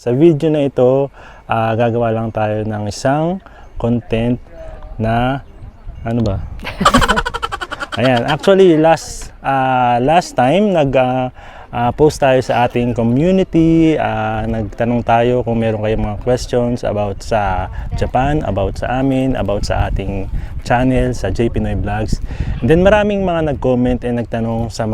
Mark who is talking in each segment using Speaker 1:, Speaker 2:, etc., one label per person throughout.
Speaker 1: Sa video na ito, gagawa lang tayo ng isang content na ano ba? Ayan, actually last time post tayo sa ating community, nagtanong tayo kung meron kayong mga questions about sa Japan, about sa amin, about sa ating channel, sa J Pinoy Vlogs. And then maraming mga nag-comment and nagtanong sa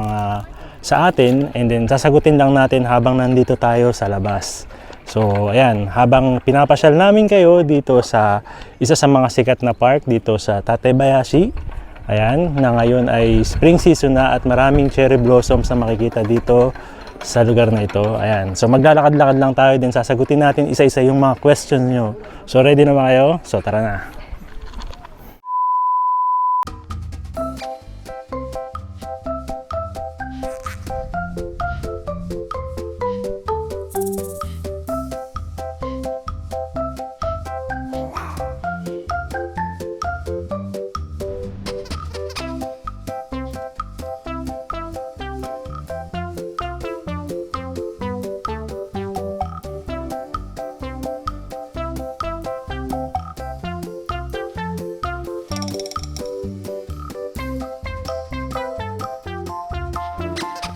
Speaker 1: atin, and then sasagutin lang natin habang nandito tayo sa labas. So ayan, habang pinapasyal namin kayo dito sa isa sa mga sikat na park dito sa Tatebayashi. Ayan, na ngayon ay spring season na at maraming cherry blossoms na makikita dito sa lugar na ito. Ayan, so maglalakad-lakad lang tayo din, sasagutin natin isa-isa yung mga questions nyo. So ready na ba kayo? So tara na.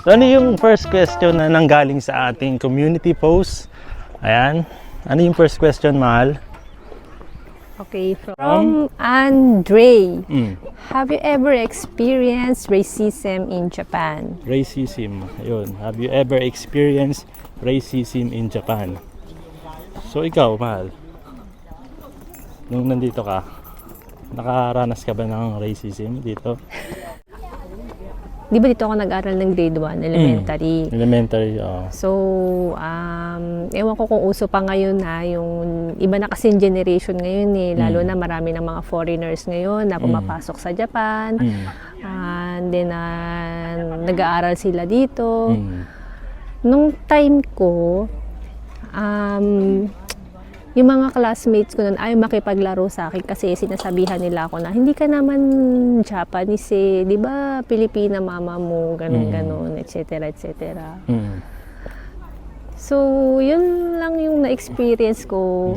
Speaker 1: So ano yung first question na nanggaling sa ating community post? Ayan. Ano yung first question, Mahal?
Speaker 2: Okay, from Andre.
Speaker 1: Mm.
Speaker 2: Have you ever experienced racism in Japan?
Speaker 1: Racism. Ayun. Have you ever experienced racism in Japan? So ikaw, Mahal, nung nandito ka, nakaranas ka ba ng racism dito?
Speaker 2: Di ba dito ako nag-aral ng grade 1, elementary?
Speaker 1: Elementary, oo.
Speaker 2: So, ewan ko kung uso pa ngayon na yung iba na kasing generation ngayon eh. Lalo na marami ng mga foreigners ngayon na pumapasok sa Japan. And then, nag-aaral sila dito. Nung time ko, yung mga classmates ko nun ayaw makipaglaro sa akin kasi sinasabihan nila ako na hindi ka naman Japanese eh, di ba Pilipina mama mo, ganun, etc. etc. So, yun lang yung na-experience ko.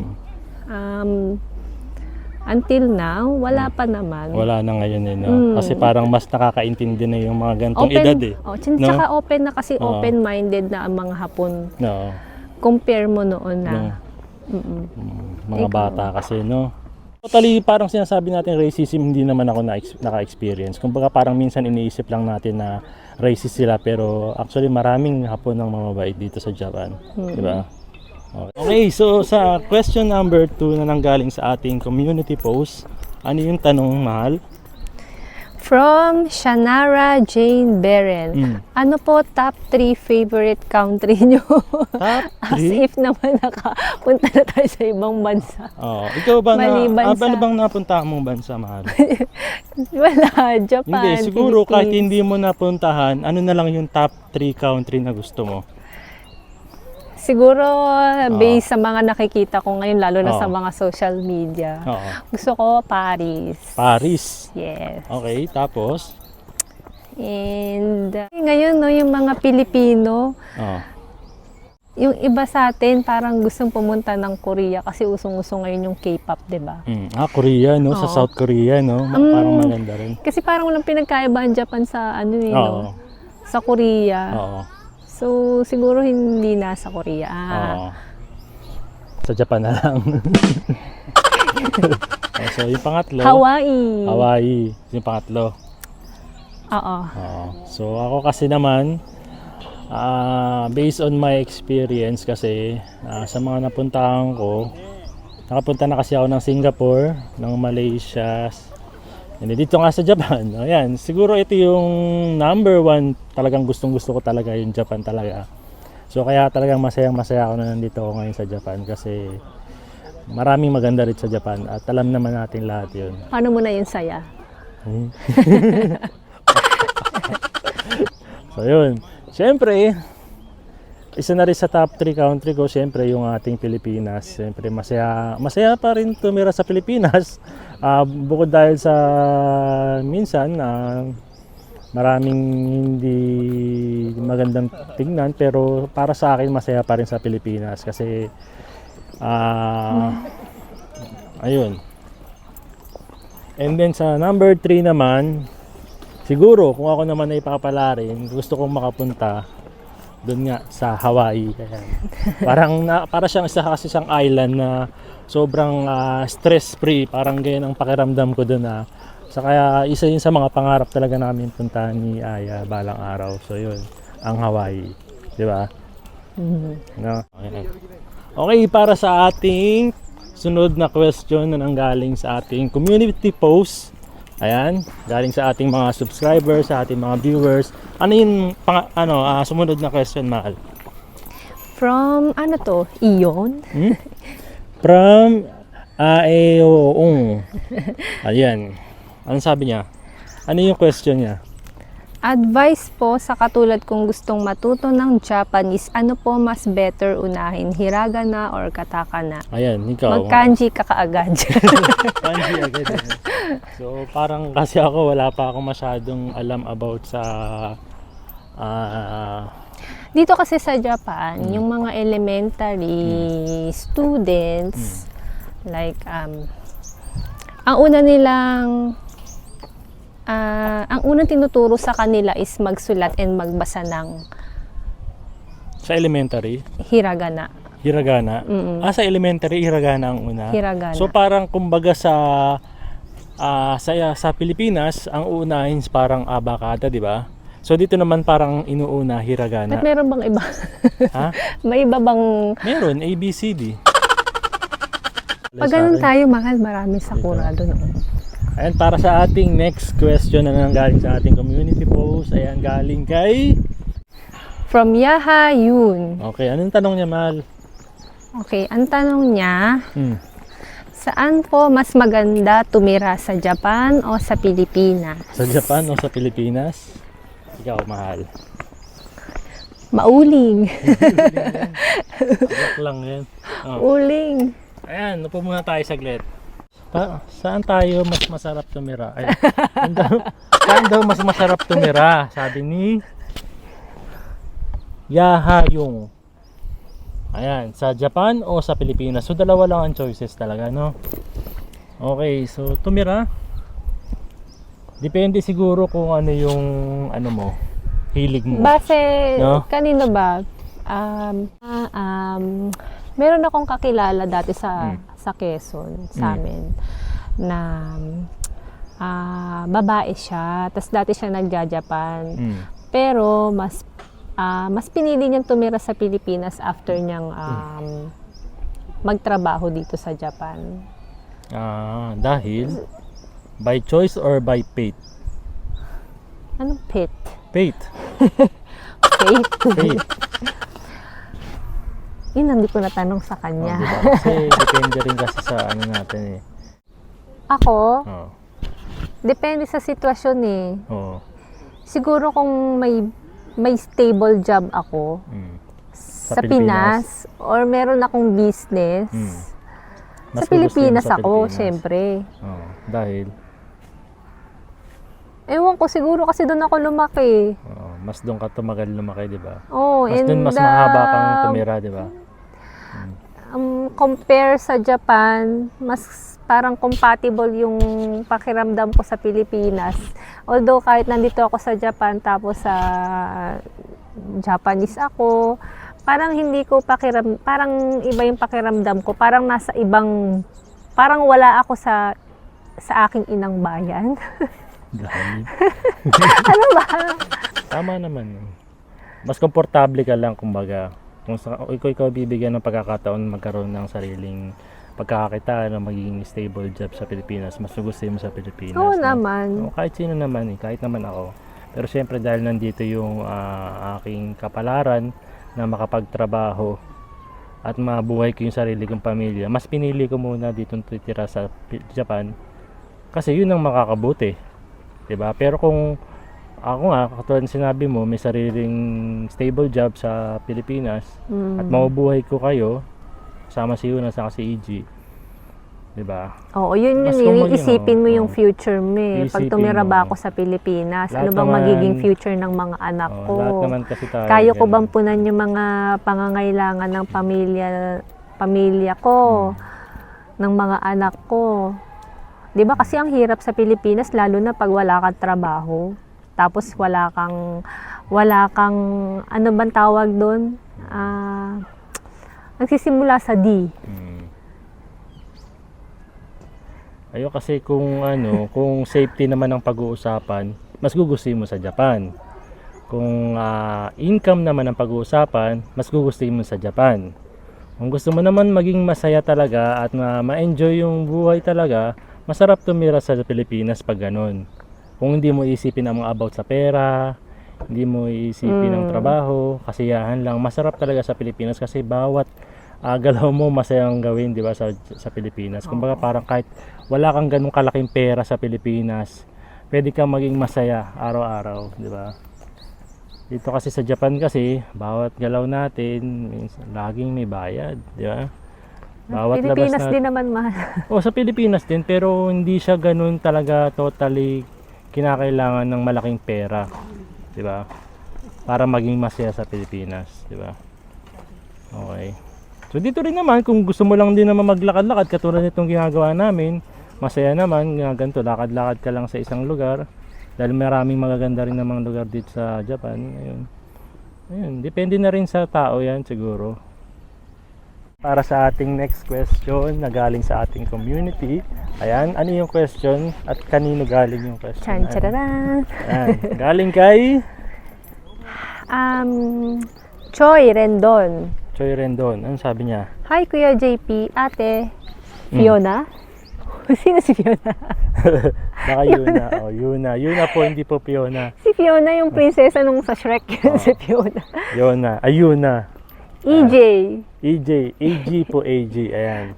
Speaker 2: Until now, wala pa naman.
Speaker 1: Wala na ngayon eh, no? Kasi parang mas nakakaintindi na yung mga gantong edad eh.
Speaker 2: Tsaka open na kasi open-minded na ang mga Hapon.
Speaker 1: No.
Speaker 2: Compare mo noon na.
Speaker 1: Mga bata kasi, no? Totally, parang sinasabi natin racism, hindi naman ako naka-experience. Kumbaga parang minsan iniisip lang natin na racist sila, pero actually maraming Hapon ng mamabait dito sa Japan. Diba? Okay, so sa question number 2 na nanggaling sa ating community post, ano yung tanong, Mahal?
Speaker 2: From Shanara Jane Beren. Ano po top 3 favorite country nyo?
Speaker 1: Top 3?
Speaker 2: As if naman nakapunta na tayo sa ibang bansa.
Speaker 1: Ikaw ba
Speaker 2: Maliban
Speaker 1: ano bang napuntahan mong bansa, Mahal?
Speaker 2: Wala, Japan,
Speaker 1: Hindi, siguro
Speaker 2: Philippines.
Speaker 1: kahit hindi mo napuntahan, ano na lang yung top 3 country na gusto mo?
Speaker 2: Siguro, based sa mga nakikita ko ngayon, lalo na sa mga social media, gusto ko Paris.
Speaker 1: Paris?
Speaker 2: Yes.
Speaker 1: Okay, tapos?
Speaker 2: And ngayon, no, yung mga Pilipino, yung iba sa atin, parang gustong pumunta ng Korea kasi usong-usong ngayon yung K-pop, di ba?
Speaker 1: Korea, no? Sa South Korea, no? Parang maganda rin.
Speaker 2: Kasi parang walang pinagkaiba ang Japan sa ano eh, no? Sa Korea. So, siguro hindi na sa Korea.
Speaker 1: Sa Japan na lang. So, yung pangatlo?
Speaker 2: Hawaii.
Speaker 1: Hawaii. Yung pangatlo?
Speaker 2: Oo.
Speaker 1: So, ako kasi naman, based on my experience kasi, sa mga napuntahan ko, nakapunta na kasi ako ng Singapore, ng Malaysia, and dito nga sa Japan. Ayan, siguro ito yung number 1 talagang gustong-gusto ko talaga yung Japan talaga. So kaya talagang masayang-masaya ako na nandito ako ngayon sa Japan kasi maraming maganda rin sa Japan at alam naman natin lahat yun.
Speaker 2: Paano mo na yung saya?
Speaker 1: So yun, syempre isa na rin sa top 3 country ko, syempre yung ating Pilipinas. Syempre masaya pa rin tumira sa Pilipinas. Bukod dahil sa minsan maraming hindi magandang tingnan, pero para sa akin masaya pa rin sa Pilipinas kasi ayun. And then sa number 3 naman, siguro kung ako naman ay papalarin, gusto kong makapunta doon nga sa Hawaii. Ayan. Para siyang kasi siyang island na sobrang stress-free, parang ganyan ang pakiramdam ko doon na. So kaya isa yun sa mga pangarap talaga namin puntahan ni Aya balang araw. So yun, ang Hawaii, 'di ba? No? Ayan. Okay, para sa ating sunod na question na nanggaling sa ating community post. Ayan, galing sa ating mga subscribers, sa ating mga viewers. Ano yung sumunod na question, Mahal?
Speaker 2: From, Iyon?
Speaker 1: From Aeoong. Ayan. Anong sabi niya? Ano yung question niya?
Speaker 2: Advice po sa katulad kung gustong matuto ng Japanese, ano po mas better unahin, hiragana or katakana?
Speaker 1: Ayan, ikaw.
Speaker 2: Mag-kanji ka kaagad.
Speaker 1: Kanji agad. So, parang kasi ako wala pa ako masyadong alam about sa
Speaker 2: Dito kasi sa Japan, yung mga elementary students, like, ang unang tinuturo sa kanila is magsulat and magbasa ng
Speaker 1: sa elementary,
Speaker 2: hiragana.
Speaker 1: hiragana. Sa elementary, hiragana ang una.
Speaker 2: Hiragana.
Speaker 1: So parang kumbaga sa Pilipinas, ang uunahin is parang abakada, di ba? So dito naman parang inuuna hiragana.
Speaker 2: At meron bang iba?
Speaker 1: Ha?
Speaker 2: May iba bang...
Speaker 1: Meron, ABCD.
Speaker 2: Pag ganun tayo, mahal, marami sakura doon.
Speaker 1: Ayan, para sa ating next question na nanggaling sa ating community post, ayan, galing kay...
Speaker 2: From Yaha Yun.
Speaker 1: Okay, anong tanong niya, Mahal?
Speaker 2: Okay, ang tanong niya, saan po mas maganda tumira, sa Japan o sa Pilipinas?
Speaker 1: Sa Japan o sa Pilipinas? Ikaw, Mahal.
Speaker 2: Mauling.
Speaker 1: Joke lang yan. Oh.
Speaker 2: Uling.
Speaker 1: Ayan, upo muna tayo saglit. Saan tayo mas masarap tumira? Ay, saan daw mas masarap tumira? Sabi ni Yahayong. Ayan, sa Japan o sa Pilipinas? So dalawa lang ang choices talaga, no? Okay, so tumira. Depende siguro kung ano yung hilig mo.
Speaker 2: Base,
Speaker 1: No?
Speaker 2: kanino ba? Meron akong kakilala dati sa Quezon, sa amin, na babae siya, tapos dati siya nagja-Japan. Pero mas pinili niyang tumira sa Pilipinas after niyang magtrabaho dito sa Japan.
Speaker 1: Dahil by choice or by fate?
Speaker 2: Anong pit?
Speaker 1: Fate.
Speaker 2: Fate?
Speaker 1: Fate.
Speaker 2: Yun, hindi ko natanong sa kanya.
Speaker 1: Diba? Kasi depende rin kasi sa natin eh.
Speaker 2: Ako,
Speaker 1: Oo.
Speaker 2: depende sa sitwasyon eh.
Speaker 1: Oo.
Speaker 2: Siguro kung may stable job ako sa Pinas or meron akong business,
Speaker 1: Mas
Speaker 2: sa Pilipinas
Speaker 1: gusto mo sa
Speaker 2: ako,
Speaker 1: Pilipinas.
Speaker 2: syempre.
Speaker 1: Oo. Dahil
Speaker 2: Ewan ko, siguro kasi doon ako lumaki.
Speaker 1: mas doon ka tumagal lumaki, di ba?
Speaker 2: Oh,
Speaker 1: Mas doon mas mahaba kang tumira, di ba?
Speaker 2: Compare sa Japan, mas parang compatible yung pakiramdam ko sa Pilipinas. Although kahit nandito ako sa Japan tapos sa Japanese ako, parang hindi ko parang iba yung pakiramdam ko. Parang nasa ibang, parang wala ako sa aking inang bayan.
Speaker 1: Dahil.
Speaker 2: Ano ba?
Speaker 1: Tama naman. Mas komportable ka lang, kumbaga. Kung ikaw bibigyan ng pagkakataon magkaroon ng sariling pagkakakitaan ng magiging stable job sa Pilipinas, mas gusto mo sa Pilipinas.
Speaker 2: Oo
Speaker 1: no?
Speaker 2: naman.
Speaker 1: Kahit sino naman kahit naman ako. Pero syempre dahil nandito yung aking kapalaran na makapagtrabaho at mabuhay ko yung sarili kong pamilya, mas pinili ko muna dito titira sa Japan kasi yun ang makakabuti. Diba? Pero kung ako nga, katulad ng sinabi mo, may sariling stable job sa Pilipinas at mabubuhay ko kayo, sama si Yuna, sama si EG, 'di ba?
Speaker 2: Oo, yun
Speaker 1: Mas
Speaker 2: yun.
Speaker 1: kung
Speaker 2: Iisipin mo yung
Speaker 1: oo.
Speaker 2: future mo eh. Pag
Speaker 1: Iisipin
Speaker 2: tumira ba
Speaker 1: mo.
Speaker 2: ako sa Pilipinas,
Speaker 1: Lahat
Speaker 2: ano bang
Speaker 1: naman-
Speaker 2: magiging future ng mga anak ko?
Speaker 1: Lahat naman kasi tayo.
Speaker 2: Kaya ko
Speaker 1: ganun.
Speaker 2: bang punan yung mga pangangailangan ng pamilya ko, ng mga anak ko? 'Di ba kasi ang hirap sa Pilipinas lalo na pag wala kang trabaho. Tapos wala kang ano bang tawag doon? Nagsisimula sa D.
Speaker 1: Ayo kasi kung kung safety naman ang pag-uusapan, mas gugustuhin mo sa Japan. Kung income naman ang pag-uusapan, mas gugustuhin mo sa Japan. Kung gusto mo naman maging masaya talaga at ma-enjoy yung buhay talaga, masarap tumira sa Pilipinas pag ganun. Kung hindi mo isipin ang mga about sa pera, hindi mo isipin ang trabaho, kasiyahan lang, masarap talaga sa Pilipinas kasi bawat galaw mo masayang gawin, di ba, sa Pilipinas. Kumbaga parang kahit wala kang ganung kalaking pera sa Pilipinas, pwede kang maging masaya araw-araw, di ba? Dito kasi sa Japan kasi, bawat galaw natin, laging may bayad, di ba? Bawat
Speaker 2: Pilipinas
Speaker 1: labas
Speaker 2: din naman mahal.
Speaker 1: sa Pilipinas din, pero hindi siya ganun talaga totally kinakailangan ng malaking pera, di ba? Para maging masaya sa Pilipinas, di ba? Okay. So dito rin naman, kung gusto mo lang din naman maglakad-lakad katulad nitong ginagawa namin, masaya naman, ganito, lakad-lakad ka lang sa isang lugar. Dahil maraming magaganda rin namang lugar dito sa Japan. Ayun, depende na rin sa tao yan siguro. Para sa ating next question na galing sa ating community. Ayan, ano yung question at kanino galing yung question?
Speaker 2: Chan chararan.
Speaker 1: Ayan, galing kay
Speaker 2: Choi Rendon.
Speaker 1: Choi Rendon. Ano sabi niya?
Speaker 2: Hi Kuya JP, Ate Fiona. Sino si Fiona?
Speaker 1: Baka Yuna. Oh, Yuna. Yuna po, hindi po Fiona.
Speaker 2: Si Fiona yung prinsesa nung sa Shrek yun, si Fiona.
Speaker 1: Yuna. Ayuna.
Speaker 2: EJ.
Speaker 1: EJ. AG po, AG. Ayan.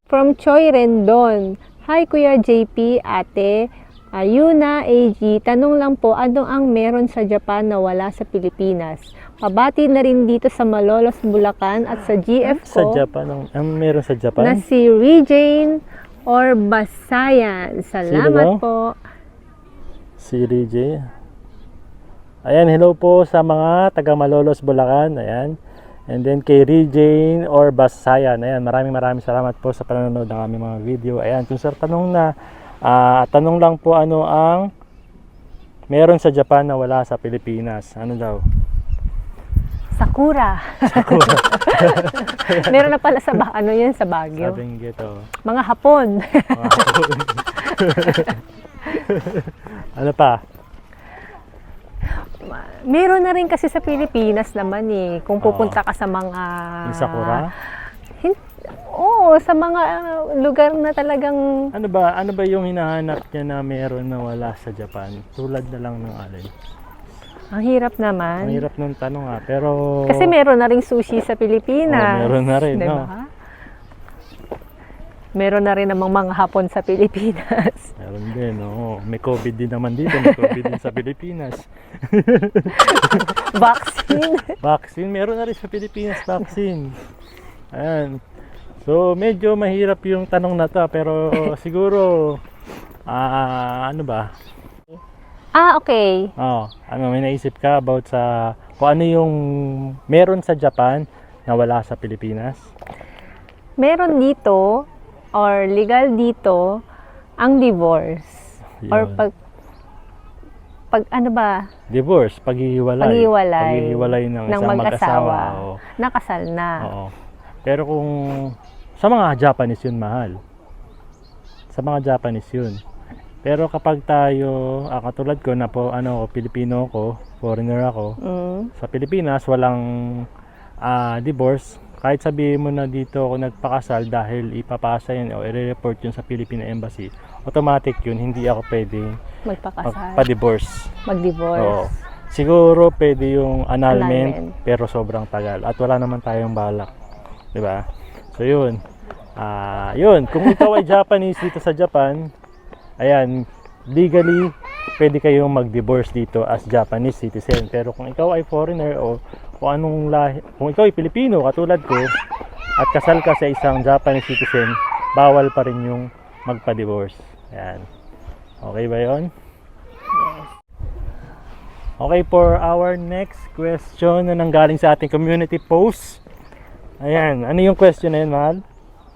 Speaker 2: From Choi Rendon. Hi Kuya JP, Ate Yuna, AG. Tanong lang po, ano ang meron sa Japan na wala sa Pilipinas? Pabati na rin dito sa Malolos, Bulacan at sa GF
Speaker 1: Sa
Speaker 2: ko
Speaker 1: Japan, ang meron sa
Speaker 2: na
Speaker 1: Japan?
Speaker 2: si Regine or Basayan. Salamat
Speaker 1: Sino ba?
Speaker 2: po.
Speaker 1: Si RJ. Ayan, hello po sa mga taga Malolos, Bulacan. Ayan. And then kay Regine or Basayan. Ayan, maraming salamat po sa panonood ng aming mga video. Ayan, kung sir tanong lang po ano ang meron sa Japan na wala sa Pilipinas. Ano daw?
Speaker 2: Sakura. Meron na pala sa sa Baguio.
Speaker 1: Sabing gito.
Speaker 2: Mga Hapon.
Speaker 1: Ano pa?
Speaker 2: Meron na rin kasi sa Pilipinas naman eh. Kung pupunta ka sa mga...
Speaker 1: Yung Sakura?
Speaker 2: Oo, sa mga lugar na talagang...
Speaker 1: Ano ba yung hinahanap niya na meron na wala sa Japan? Tulad na lang ng alin.
Speaker 2: Ang hirap naman.
Speaker 1: Ang hirap ng tanong pero...
Speaker 2: Kasi meron na rin sushi sa Pilipinas.
Speaker 1: meron na rin,
Speaker 2: diba?
Speaker 1: no?
Speaker 2: Meron na rin namang mga Hapon sa Pilipinas.
Speaker 1: Meron din, oo. May COVID din naman dito. May COVID din sa Pilipinas.
Speaker 2: Vaccine.
Speaker 1: Vaccine, meron na rin sa Pilipinas vaccine. Ayan. So, medyo mahirap yung tanong na to. Pero siguro, ano ba?
Speaker 2: Okay.
Speaker 1: May naisip ka about sa kung ano yung meron sa Japan na wala sa Pilipinas?
Speaker 2: Meron dito or legal dito ang divorce.
Speaker 1: Yun.
Speaker 2: Or pag ano ba?
Speaker 1: Divorce, paghihiwalay. Paghihiwalay ng isang mag-asawa. Oo.
Speaker 2: Nakasal na.
Speaker 1: Oo. Pero kung sa mga Japanese yun, mahal. Sa mga Japanese yun. Pero kapag tayo, katulad ko na po, Pilipino ko, foreigner ako, sa Pilipinas, walang divorce. Kahit sabihin mo na dito ako nagpakasal dahil ipapasa yun o i-report yun sa Philippine Embassy, automatic yun, hindi ako pwedeng
Speaker 2: Magpakasal.
Speaker 1: pa-divorce.
Speaker 2: Mag-divorce.
Speaker 1: Oo. Siguro pwede yung annulment, pero sobrang tagal. At wala naman tayong balak. Diba? So yun. Yun. Kung ikaw ay Japanese dito sa Japan, ayan, legally, pwede kayong mag-divorce dito as Japanese citizen. Pero kung ikaw ay foreigner o kung anong lahi, kung ikaw ay Pilipino katulad ko at kasal ka sa isang Japanese citizen, bawal pa rin yung magpa-divorce. Ayan. Okay ba yun?
Speaker 2: Yes.
Speaker 1: Okay, for our next question na nanggaling sa ating community post. Ayan, ano yung question na yun, mahal?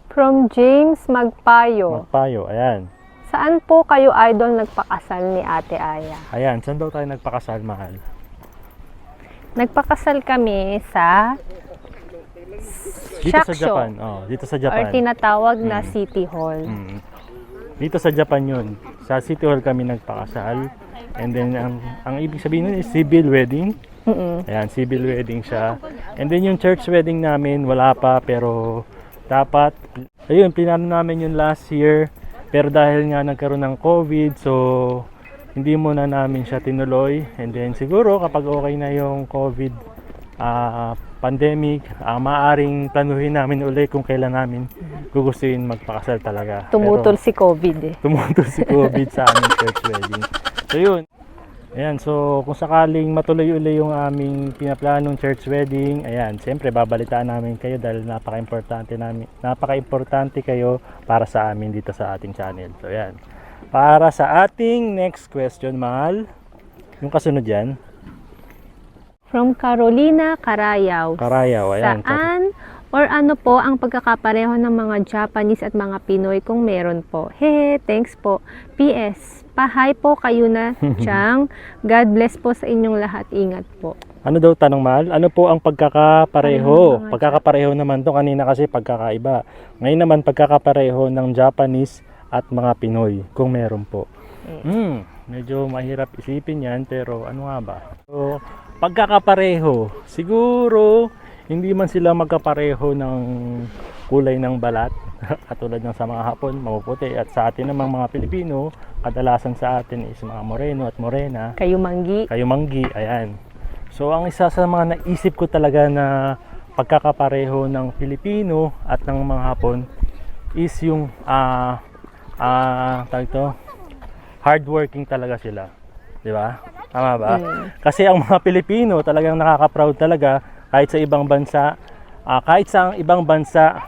Speaker 2: From James Magpayo.
Speaker 1: Magpayo, ayan.
Speaker 2: Saan po kayo idol nagpakasal ni Ate Aya?
Speaker 1: Ayan, saan daw tayo nagpakasal, mahal?
Speaker 2: Nagpakasal kami sa
Speaker 1: Dito sa
Speaker 2: Shaksho,
Speaker 1: Japan. Oh, dito sa
Speaker 2: or
Speaker 1: Japan.
Speaker 2: tinatawag na City Hall.
Speaker 1: Mm. Dito sa Japan yun. Sa City Hall kami nagpakasal. And then, ang ibig sabihin nun is civil wedding.
Speaker 2: Mm-mm.
Speaker 1: Ayan, civil wedding siya. And then yung church wedding namin, wala pa. Pero dapat, ayun, pinano namin yun last year. Pero dahil nga nagkaroon ng COVID, so hindi muna namin siya tinuloy. And then siguro kapag okay na yung COVID pandemic, maaring planuhin namin uli kung kailan namin gugustuhin magpakasal talaga.
Speaker 2: Tumutol
Speaker 1: Pero,
Speaker 2: si COVID eh.
Speaker 1: tumutol si COVID sa aming church wedding. So yun. Ayan, so kung sakaling matuloy uli yung aming pinaplanong church wedding, ayan, siyempre babalitaan namin kayo dahil napaka-importante kayo para sa amin dito sa ating channel. So ayan. Para sa ating next question, mahal, yung kasunod yan.
Speaker 2: From Carolina Carayaw.
Speaker 1: Karayaw, ayan.
Speaker 2: Saan or ano po ang pagkakapareho ng mga Japanese at mga Pinoy kung meron po? Hehe, thanks po. PS, pahay po kayo na, Chang. God bless po sa inyong lahat. Ingat po.
Speaker 1: Ano daw tanong, mahal? Ano po ang pagkakapareho?
Speaker 2: Mga
Speaker 1: Pagkakapareho naman to kanina kasi pagkakaiba. Ngayon naman pagkakapareho ng Japanese at mga Pinoy kung meron po. Medyo mahirap isipin yan pero ano nga ba? So, pagkakapareho, siguro hindi man sila magkapareho ng kulay ng balat katulad ng sa mga Hapon, mapuputi, at sa atin namang mga Pilipino, kadalasan sa atin is mga moreno at morena.
Speaker 2: Kayo manggi.
Speaker 1: Kayo manggi, ayan. So ang isa sa mga naisip ko talaga na pagkakapareho ng Pilipino at ng mga Hapon is yung tawag to, hardworking talaga sila. 'Di ba? Tama ba? Kasi ang mga Pilipino talagang nakaka-proud talaga kahit sa ibang bansa,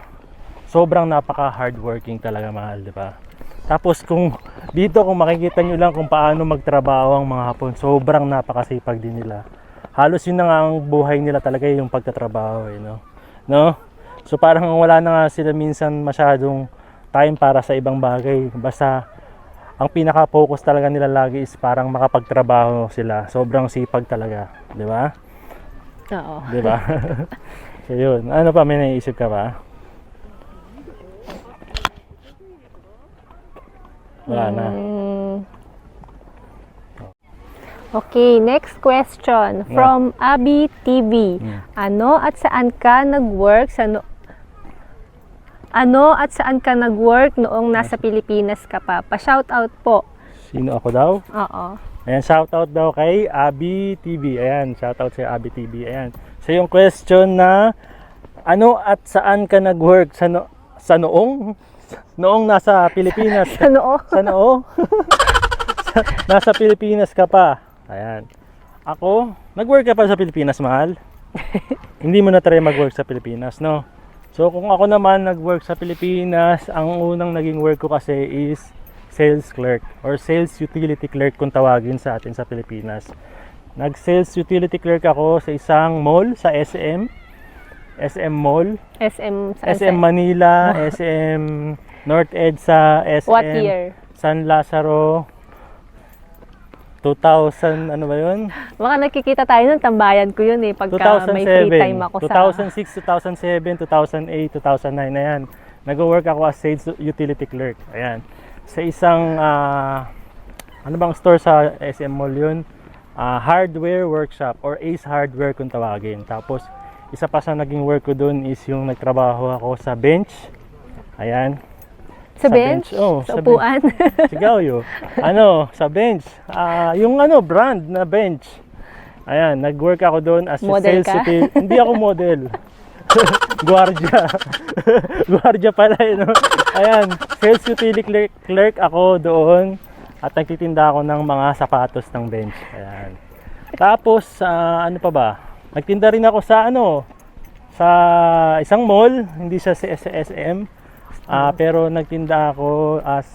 Speaker 1: sobrang napaka-hardworking talaga, mahal, 'di ba? Tapos kung makikita nyo lang kung paano magtrabaho ang mga Hapon, sobrang napakasipag din nila. Halos yun na nga ang buhay nila talaga, yung pagtatrabaho, no? So parang wala na nga sila minsan masyadong time para sa ibang bagay. Basta ang pinaka-focus talaga nila lagi is parang makapagtrabaho sila. Sobrang sipag talaga, 'di ba?
Speaker 2: Oo.
Speaker 1: 'Di ba? So yun. Ano pa, may naisip ka ba? Wala na.
Speaker 2: Okay, next question from Abby TV. Ano at saan ka nag-work noong nasa Pilipinas ka pa? Pa-shoutout po.
Speaker 1: Sino ako daw?
Speaker 2: Oo.
Speaker 1: Ayan, shoutout daw kay Abby TV. Ayan, shoutout sa Abby TV. Ayan. So yung question na ano at saan ka nag-work sa noong nasa Pilipinas?
Speaker 2: Sa noo?
Speaker 1: Sa noo? Nasa Pilipinas ka pa. Ayan. Ako, nag-work ka pa sa Pilipinas, mahal? Hindi mo na try mag-work sa Pilipinas, no? So kung ako naman nag-work sa Pilipinas, ang unang naging work ko kasi is sales clerk or sales utility clerk kung tawagin sa atin sa Pilipinas. Nag-sales utility clerk ako sa isang mall sa SM Mall, SM Manila, SM North EDSA, SM
Speaker 2: What year?
Speaker 1: San Lazaro, 2000, ano ba yun?
Speaker 2: Baka nakikita tayo nun, tambayan ko yun eh, pagka may free time ako
Speaker 1: 2006, 2007, 2008, 2009, ayan. Nag-work ako as sales utility clerk, ayan. Sa isang, ano bang store sa SM Mall yun? Hardware workshop or Ace Hardware kung tawagin. Tapos, isa pa sa naging work ko dun is yung nagtrabaho ako sa bench, ayan.
Speaker 2: Sa bench?
Speaker 1: Oh,
Speaker 2: sa upuan?
Speaker 1: Sigaw yun. Sa bench. Yung brand na bench. Ayan, nag-work ako doon as
Speaker 2: model
Speaker 1: a sales
Speaker 2: ka?
Speaker 1: Hindi ako model. Guardia. Guardia pala yun. Ayan, sales utility clerk ako doon at nagtitinda ako ng mga sapatos ng bench. Ayan. Tapos, ano pa ba? Nagtinda rin ako sa sa isang mall, hindi sa SM. Pero nagtinda ako as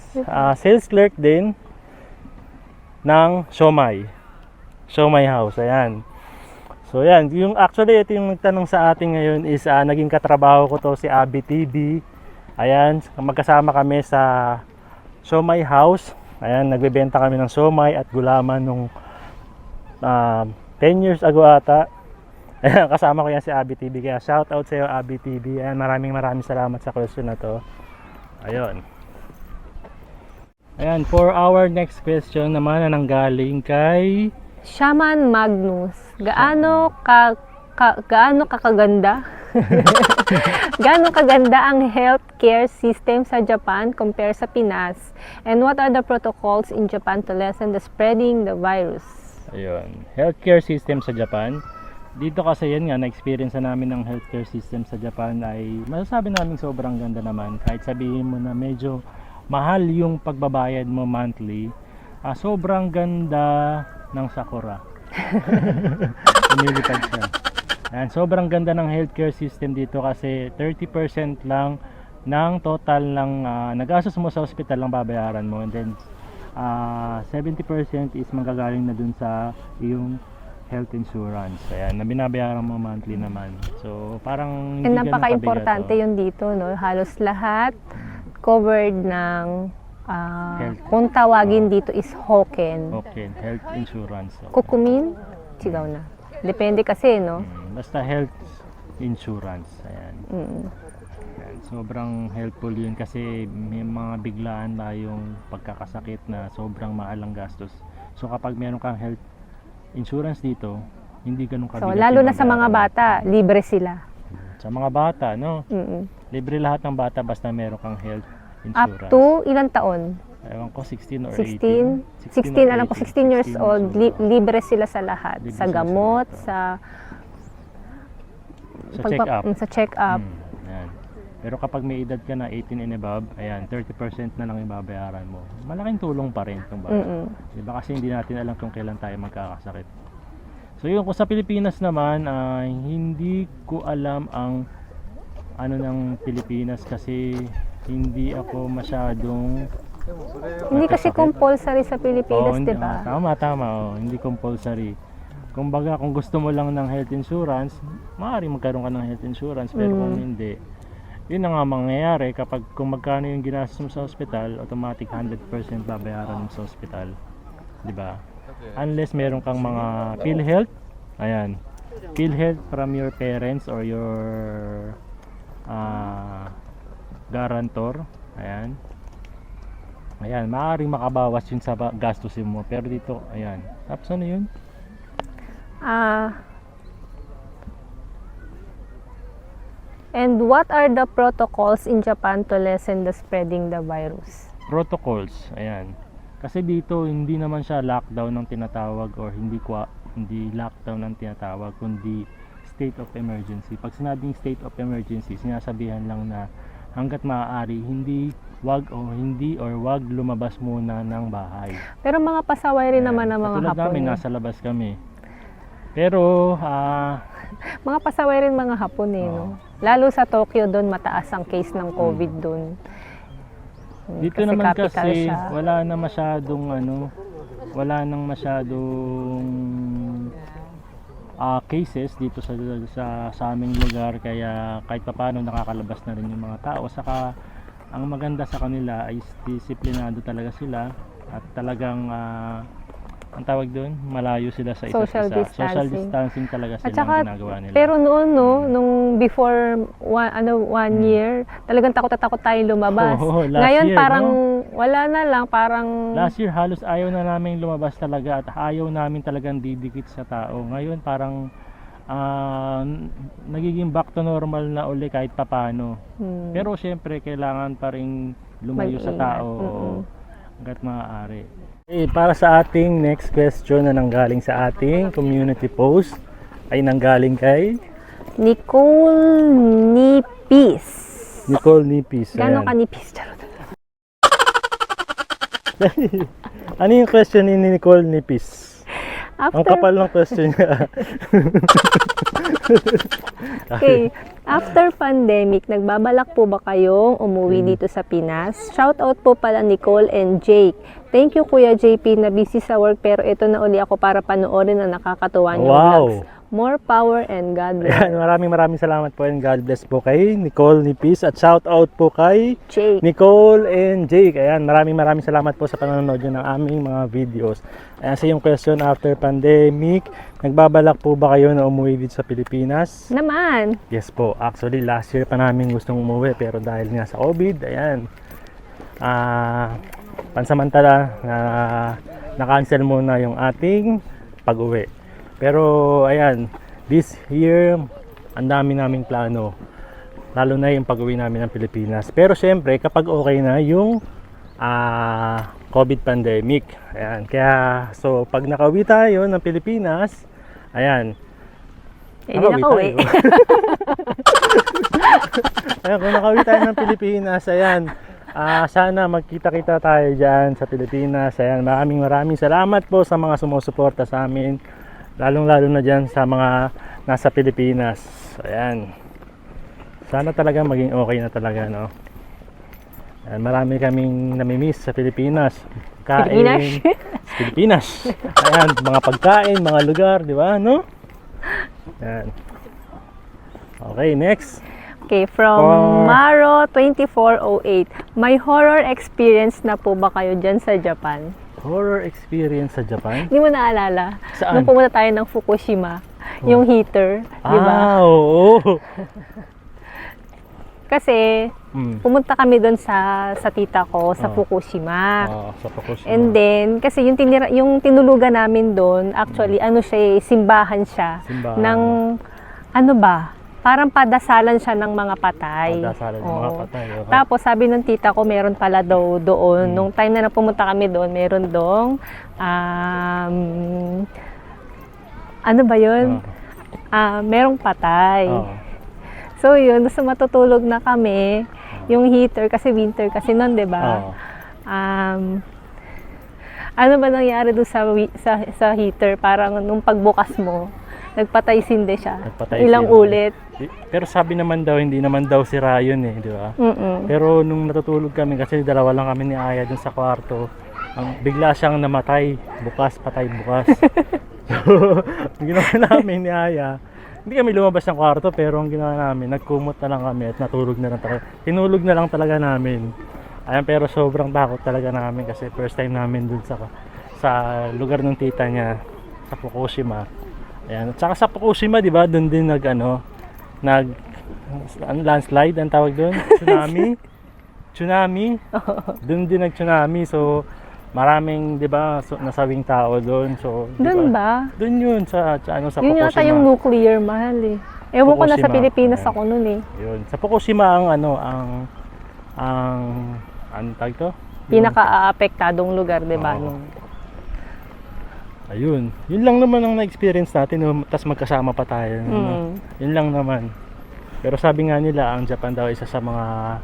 Speaker 1: sales clerk din ng siomai. Siomai house, ayan. So yan, actually ito yung nagtanong sa atin ngayon is naging katrabaho ko to si Abby TV. Ayan, magkasama kami sa siomai house. Ayan, nagbebenta kami ng siomai at gulaman nung 10 years ago ata. Ayan, kasama ko yan si Abby TV. Kaya shout out sa iyo, Abby TV. Ayan, maraming salamat sa question na to. Ayun. Ayan, for our next question naman na nanggaling kay
Speaker 2: Shaman Magnus, gaano kakaganda? Gaano kaganda ang healthcare system sa Japan compare sa Pinas? And what are the protocols in Japan to lessen the spreading the virus?
Speaker 1: ayun, healthcare system sa Japan. Dito kasi yan nga, na-experience na namin ng healthcare system sa Japan ay masasabi namin sobrang ganda naman. Kahit sabihin mo na medyo mahal yung pagbabayad mo monthly, sobrang ganda ng Sakura. Lumilipad siya. Ayan, sobrang ganda ng healthcare system dito kasi 30% lang ng total ng nag-asos mo sa hospital lang babayaran mo, and then 70% is manggagaling na dun sa iyong health insurance. Ayan, na binabayaran mo monthly naman. So, parang hindi
Speaker 2: And
Speaker 1: ganun
Speaker 2: napaka-importante
Speaker 1: kabigat,
Speaker 2: yun dito, no? Halos lahat covered ng kung tawagin dito is Hoken.
Speaker 1: Okay, health insurance. So,
Speaker 2: Kukumin, sigaw na. Depende kasi, no?
Speaker 1: basta health insurance. Ayan.
Speaker 2: Mm.
Speaker 1: Ayan. Sobrang helpful yun kasi may mga biglaan tayong pagkakasakit na sobrang mahal ang gastos. So, kapag meron kang health insurance dito, hindi ganun kabigat.
Speaker 2: So, lalo
Speaker 1: yung
Speaker 2: na sa mga
Speaker 1: babayaran.
Speaker 2: bata, libre sila.
Speaker 1: Sa mga bata, no?
Speaker 2: Mm-mm.
Speaker 1: Libre lahat ng bata basta meron kang health
Speaker 2: Up
Speaker 1: insurance.
Speaker 2: to ilang taon?
Speaker 1: Ewan ko, 16 or
Speaker 2: 16?
Speaker 1: 18.
Speaker 2: 16, alam ko 16 years
Speaker 1: 16
Speaker 2: old, libre sila sa lahat.
Speaker 1: Libre
Speaker 2: Sa
Speaker 1: sila sa
Speaker 2: gamot,
Speaker 1: lahat, sa
Speaker 2: pagpa-
Speaker 1: check-up.
Speaker 2: sa check-up.
Speaker 1: Ayan. Pero kapag may edad ka na 18 and above, ayan, 30% na lang yung babayaran mo. Malaking tulong pa rin itong
Speaker 2: Mm-mm.
Speaker 1: Diba kasi hindi natin alam kung kailan tayo magkakasakit. So yun, kung sa Pilipinas naman, hindi ko alam ang ano ng Pilipinas kasi hindi ako masyadong
Speaker 2: Hindi kasi
Speaker 1: magkasakit.
Speaker 2: compulsory sa Pilipinas,
Speaker 1: hindi,
Speaker 2: di ba?
Speaker 1: tama, hindi compulsory. Kumbaga, kung gusto mo lang ng health insurance, maaaring magkaroon ka ng health insurance, pero kung hindi, yun na nga mangyayari kapag kung magkano yung ginastos mo sa hospital, automatic 100% babayaran mo sa hospital. Di ba? Unless meron kang mga PhilHealth, ayan, PhilHealth from your parents or your guarantor, ayan, maaaring makabawas yun sa gastusin mo. Pero dito, ayan, tapos ano yun?
Speaker 2: And what are the protocols in Japan to lessen the spreading the virus?
Speaker 1: Protocols, ayan. Kasi dito hindi naman siya lockdown ng tinatawag or hindi lockdown ng tinatawag, kundi state of emergency. Pag sinabing state of emergency, sinasabihan lang na hanggat maaari wag lumabas muna ng bahay.
Speaker 2: Pero mga pasaway rin
Speaker 1: Ayan.
Speaker 2: naman ng mga
Speaker 1: Katulad
Speaker 2: Hapon.
Speaker 1: namin, nasa labas kami. Pero
Speaker 2: Mga pasaway rin mga Hapon eh, no? Lalo sa Tokyo doon, mataas ang case ng COVID doon.
Speaker 1: dito naman
Speaker 2: capital
Speaker 1: kasi
Speaker 2: siya.
Speaker 1: wala nang masyadong cases dito sa aming lugar, kaya kahit papaano nakakalabas na rin yung mga tao. Saka ang maganda sa kanila ay disiplinado talaga sila at talagang ang tawag doon, malayo sila sa isa't
Speaker 2: Social
Speaker 1: isa. Social
Speaker 2: distancing.
Speaker 1: distancing talaga sila
Speaker 2: At saka,
Speaker 1: ang ginagawa nila.
Speaker 2: pero noon, no, nung before one year, talagang takot na takot tayong lumabas.
Speaker 1: Oo, last
Speaker 2: Ngayon
Speaker 1: year,
Speaker 2: parang
Speaker 1: no?
Speaker 2: wala na lang, parang
Speaker 1: Last year halos ayaw na namin lumabas talaga at ayaw namin talagang didikit sa tao. Ngayon parang nagiging back to normal na uli kahit papano. Pero syempre kailangan pa rin lumayo sa
Speaker 2: Mag-ingat.
Speaker 1: tao hanggat maaari. Para sa ating next question na nanggaling sa ating community post ay nanggaling kay
Speaker 2: Nicole Nipis.
Speaker 1: Nicole Nipis.
Speaker 2: Gano'n
Speaker 1: Ayan.
Speaker 2: ka nipis? Charot.
Speaker 1: Ano yung question ni Nicole Nipis? Ang
Speaker 2: After,
Speaker 1: kapal ng question niya.
Speaker 2: Okay, after pandemic, nagbabalak po ba kayong umuwi dito sa Pinas? Shout out po pala Nicole and Jake. Thank you Kuya JP na busy sa work pero ito na uli ako para panoorin ang nakakatuwa niyong
Speaker 1: Wow.
Speaker 2: vlogs. More power and God bless.
Speaker 1: Ayan, maraming salamat po and God bless po kay Nicole ni Peace at shout out po kay
Speaker 2: Jake.
Speaker 1: Nicole and Jake. Ayan, maraming salamat po sa panonood nyo ng aming mga videos. Ayan, sa yung question, after pandemic, nagbabalak po ba kayo na umuwi dito sa Pilipinas?
Speaker 2: Naman.
Speaker 1: Yes po, actually last year pa namin gustong umuwi pero dahil nga sa COVID, ayan, pansamantala na-cancel muna yung ating pag-uwi. Pero ayan, this year, ang dami naming plano. Lalo na yung pag-uwi namin ng Pilipinas. Pero syempre, kapag okay na yung COVID pandemic. Ayan, kaya, so pag nakauwi tayo ng Pilipinas, ayan,
Speaker 2: Hindi nakauwi.
Speaker 1: Ayan, kung nakauwi tayo ng Pilipinas, ayan, sana magkita-kita tayo dyan sa Pilipinas. Ayan, maraming salamat po sa mga sumusuporta sa amin. Lalong-lalo na dyan sa mga nasa Pilipinas. Ayan. Sana talaga maging okay na talaga, no? Ayan, marami kaming namimiss sa Pilipinas. Kain. Sa Pilipinas. Ayan, mga pagkain, mga lugar, di ba, no? Ayan. Okay, next.
Speaker 2: Okay, from Maro 2408. May horror experience na po ba kayo dyan sa Japan?
Speaker 1: Horror experience sa Japan?
Speaker 2: Hindi mo naalala?
Speaker 1: Saan?
Speaker 2: Nung pumunta tayo ng Fukushima, yung heater, di ba?
Speaker 1: Oo.
Speaker 2: Kasi, pumunta kami doon sa tita ko, sa Fukushima.
Speaker 1: Sa Fukushima.
Speaker 2: And then, kasi yung tinulugan namin doon, actually, ano siya, simbahan siya.
Speaker 1: Simbahan.
Speaker 2: Ng, ano ba? Parang padasalan siya ng mga patay.
Speaker 1: Padasalan ng mga
Speaker 2: Oo.
Speaker 1: patay. Okay.
Speaker 2: Tapos sabi ng tita ko, meron pala daw doon. Nung time na pumunta kami doon, meron dong, ano ba yun? Merong patay. So yun, so matutulog na kami. Yung heater, kasi winter kasi nun, di ba? Ano ba nangyari doon sa heater? Parang nung pagbukas mo, nagpatay sindi siya. Ilang ulit.
Speaker 1: Pero sabi naman daw, hindi naman daw sira yun eh, di ba? Pero nung natutulog kami, kasi dalawa lang kami ni Aya dun sa kwarto, bigla siyang namatay, bukas, patay, bukas. So, ang ginawa namin ni Aya, hindi kami lumabas ng kwarto, pero ang ginawa namin, nagkumot na lang kami at natulog na lang talaga. Tinulog na lang talaga namin. Ayan, pero sobrang takot talaga namin kasi first time namin dun sa lugar ng tita niya, sa Fukushima. Ayan, at saka sa Fukushima, di ba, doon din landslide ang tawag doon, tsunami. Doon din nag-tsunami, so maraming, di ba, nasawing tao doon. So,
Speaker 2: Doon ba?
Speaker 1: Doon yun sa
Speaker 2: Yun
Speaker 1: Fukushima.
Speaker 2: yata yung nuclear, mahal eh. Ewan ko na sa
Speaker 1: Fukushima.
Speaker 2: Pilipinas
Speaker 1: Ayan.
Speaker 2: ako nun eh.
Speaker 1: Yun. Sa Fukushima ang tawag to?
Speaker 2: Pinaka-apektadong lugar, di ba?
Speaker 1: Oo. Ayun. Yun lang naman ang na-experience natin, no? Tas magkasama pa tayo. No? Yun lang naman. Pero sabi nga nila, ang Japan daw isa sa mga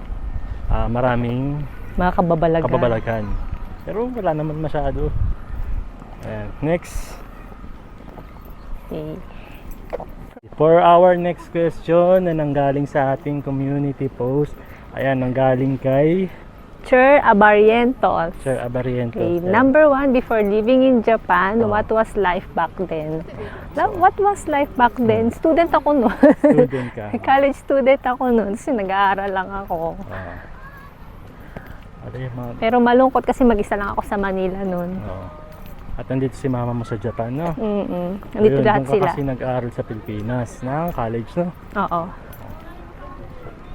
Speaker 1: maraming
Speaker 2: Mga kababalagan.
Speaker 1: kababalagan. Pero wala naman masyado. Ayan. Next.
Speaker 2: Okay.
Speaker 1: For our next question na nanggaling sa ating community post, ayan, nanggaling kay
Speaker 2: Sir Abarientos.
Speaker 1: Sir Abarientos.
Speaker 2: Okay.
Speaker 1: Ayan.
Speaker 2: Number 1, before living in Japan, what was life back then? What was life back then? Student ako noon.
Speaker 1: Student ka.
Speaker 2: College student ako noon. Kasi nag-aaral lang ako.
Speaker 1: Ano yung mga...
Speaker 2: Pero malungkot kasi mag-isa lang ako sa Manila noon.
Speaker 1: At nandito si mama mo sa Japan, no?
Speaker 2: Nandito
Speaker 1: Ayun,
Speaker 2: lahat
Speaker 1: doon ka
Speaker 2: sila.
Speaker 1: kasi nag-aaral sa Pilipinas ng college, no?
Speaker 2: Oo.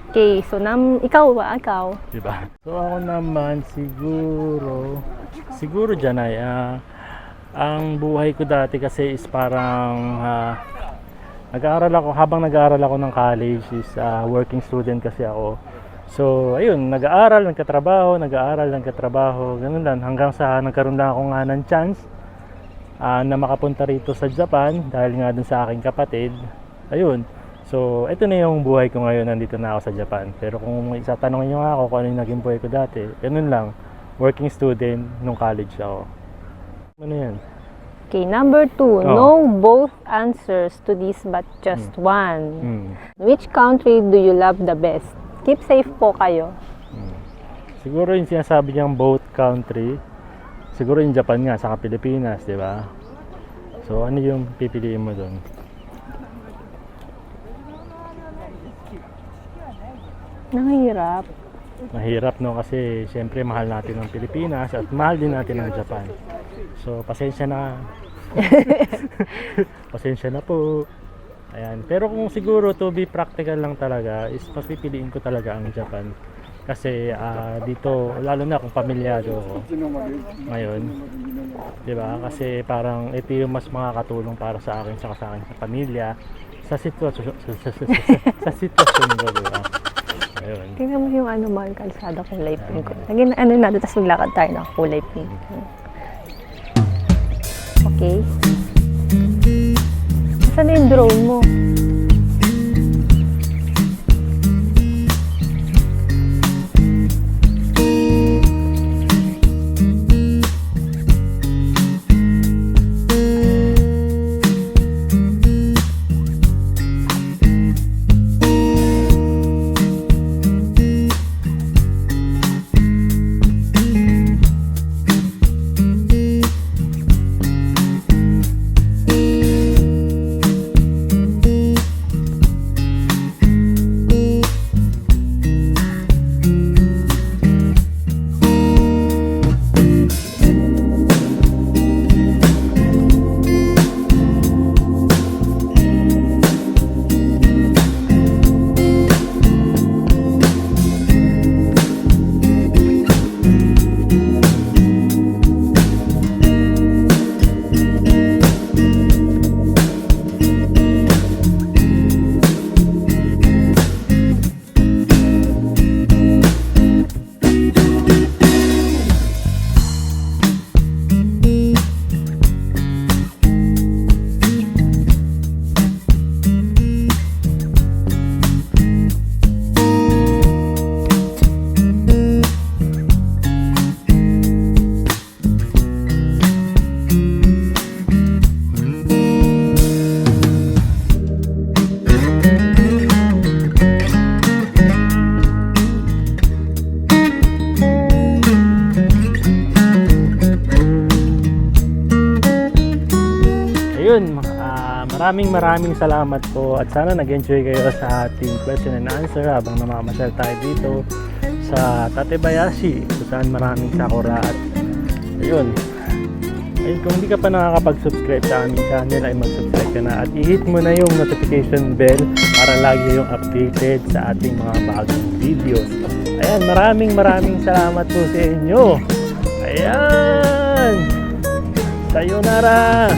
Speaker 2: Okay, so ikaw ba? Ikaw?
Speaker 1: Diba? So ako naman siguro dyan ay ang buhay ko dati kasi is parang habang nag-aaral ako ng college is working student kasi ako. So ayun, nag-aaral, nagkatrabaho, ganun lang hanggang sa nagkaroon lang ako nga ng chance na makapunta rito sa Japan dahil nga dun sa aking kapatid. Ayun. So, ito na yung buhay ko ngayon, nandito na ako sa Japan. Pero kung isatanongin nyo nga ako kung ano yung naging buhay ko dati, ganun lang, working student nung college ako. Ano yan?
Speaker 2: Okay, number 2. Know both answers to this but just one. Which country do you love the best? Keep safe po kayo.
Speaker 1: Siguro yung sinasabi niyang both country, siguro yung Japan nga, saka Pilipinas, di ba? So, ano yung pipiliin mo doon?
Speaker 2: Nahirap.
Speaker 1: Mahirap, no? Kasi siyempre mahal natin ang Pilipinas at mahal din natin ang Japan. So, pasensya na. Pasensya na po. Ayan. Pero kung siguro to be practical lang talaga, is papipiliin ko talaga ang Japan. Kasi dito, lalo na kung pamilyado ko ngayon, di ba? Kasi parang ito yung mas makakatulong para sa akin sa akin sa pamilya sa sitwasyon sa sitwasyon ko, di ba? Ayun.
Speaker 2: Tingnan mo yung ano mo, yung kalsada kulay pink. Lagyan ano natin, tapos maglakad tayo ng kulay pink. Okay. Saan na yung drone mo?
Speaker 1: Maraming salamat po at sana nag-enjoy kayo sa ating question and answer habang namamasyal tayo dito sa Tatebayashi kung saan maraming sakura at ayun. Kung hindi ka pa nakakapag-subscribe sa aming channel ay mag-subscribe ka na at i-hit mo na yung notification bell para lagi yung updated sa ating mga bagong videos. Ayan, maraming salamat po sa inyo. Ayan! Sayonara!